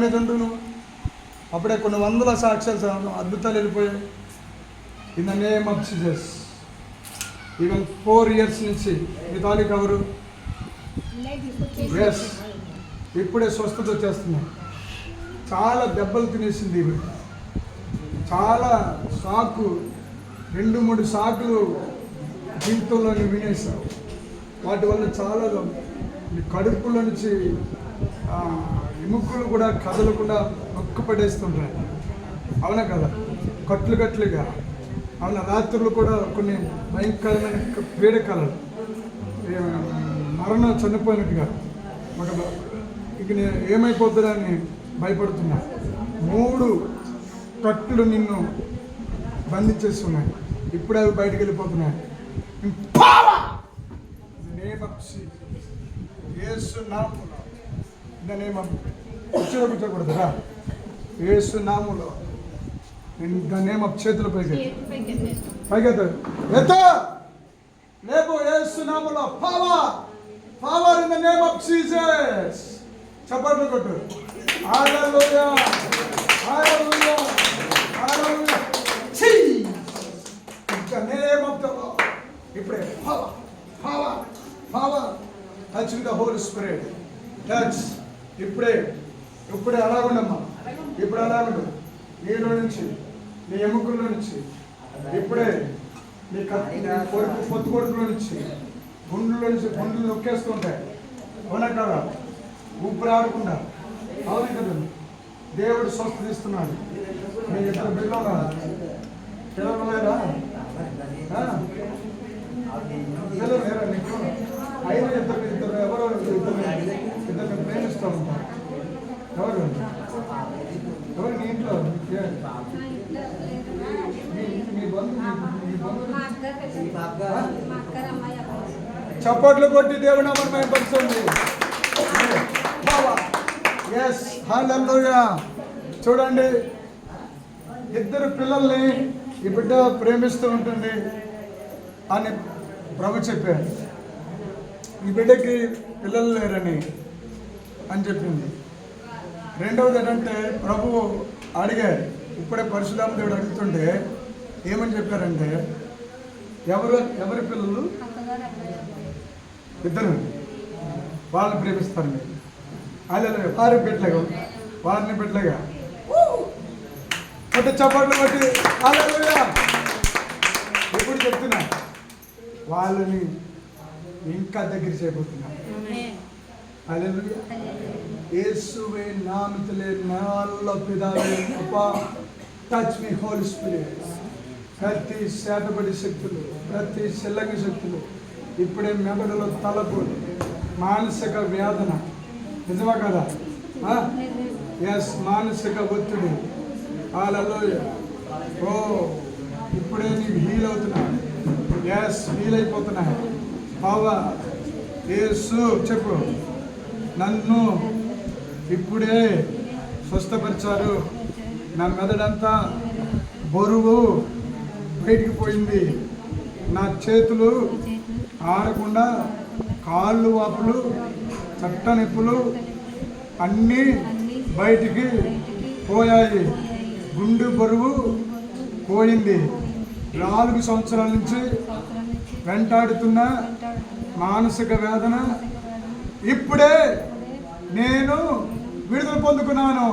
మీద ఉండును. అప్పుడే కొన్ని వందల సాక్ష్యాలు అద్భుతాలు వెళ్ళిపోయాయి. In the name of Jesus. Even 4 years నుంచి మీ తాలూకు ఎవరు? ఎస్, ఇప్పుడే స్వస్థత వచ్చేస్తున్నాయి. చాలా దెబ్బలు తినేసింది. చాలా షాకు, 2-3 షాకులు జీవితంలో వినేసావు. వాటి వల్ల చాలా కడుపులో నుంచి ఎముకలు కూడా కదలకుండా నొక్కు పడేస్తుంటాయి. అవునా కదా? కట్లుగా. అవునా? రాత్రులు కూడా కొన్ని భయంకరమైన పీడకలలు, మరణం చనిపోయినట్టుగా ఇక నేను ఏమైపోతుందా అని భయపడుతున్నా. 3 కట్లు నిన్ను బంధించేస్తున్నాయి. ఇప్పుడే అవి బయటకు వెళ్ళిపోతున్నాయి. యేసు నామములో, కూర్చోకూడదురా, యేసు నామములో ద నేమ్ ఆఫ్ చేతుల పైకి లేపు. యేసు నామములో power in the name of Jesus. చప్పట్లు కొట్టు. హల్లెలూయా, హల్లెలూయా, హల్లెలూయా. In the name of the lord. ఇప్పుడే power touch with the holy spirit. Touch. ఇప్పుడే అలాగుండమ్మా. ఇప్పుడు అలాగుండు. నీలో నుంచి, నీ ఎముకల్లో నుంచి, ఇప్పుడే నీ పొత్తు కొడుకులో నుంచి, గుండెలో నుంచి గుండెలు నొక్కేస్తుంటాయి. అవునా కదా? ఊపిరి ఆడకుండా. అవును కదండి. దేవుడు స్వస్థతిస్తున్నాడు. మీ 2 పిల్లలు లేరా? పిల్లలు లేరా నీకు? అయినా ఇద్దరు ఎవరో ఇద్దరు ప్రేమిస్తూ ఉంటారు. ఎవరు నీ ఇంట్లో? చప్పట్లు కొట్టి దేవుడు నామమును మహిమపరచండి. ఎస్, హల్లెలూయా. చూడండి, 2 పిల్లల్ని ఈ బిడ్డ ప్రేమిస్తూ ఉంటుంది అని ప్రభు చెప్పారు. ఈ బిడ్డకి పిల్లలు లేరని అని చెప్పింది. రెండవది ఏంటంటే ప్రభువు అడిగారు. ఇప్పుడే పరశురామ దేవుడు అడుగుతుంటే ఏమని చెప్పారంటే, ఎవరి పిల్లలు? 2 వాళ్ళు ప్రేమిస్తారు మీరు. అలా వారిని బిడ్డలుగా కొట్టి చప్పట్లు కొట్టి హల్లెలూయా. ఇప్పుడు చెప్తున్నా, వాళ్ళని ఇంకా దగ్గర చేయబోతున్నా. హల్లెలూయా. యేసువే నామములో నాలో పిదావే అప్పా, టచ్ మీ హోలీ స్పిరిట్. ప్రతి శాతపడి శక్తులు, ప్రతి చెల్లంగి శక్తులు, ఇప్పుడే మెదడులో తలపు మానసిక వేదన, నిజమా కదా? ఎస్, మానసిక ఒత్తిడి. హల్లెలూయా. ఓ, ఇప్పుడే నీకు హీల్ అవుతున్నాయి. ఎస్, హీల్ అయిపోతున్నాయి. పవర్. యేసు చెప్పు, నన్ను ఇప్పుడే స్వస్థపరిచారు. నా మెదడంతా బరువు బయటికి పోయింది. నా చేతులు ఆడకుండా, కాళ్ళు వాపులు, చట్ట నొప్పులు అన్నీ బయటికి పోయాయి. గుండె బరువు పోయింది. 4 సంవత్సరాల నుంచి వెంటాడుతున్న మానసిక వేదన ఇప్పుడే నేను విడుదల పొందుకున్నాను.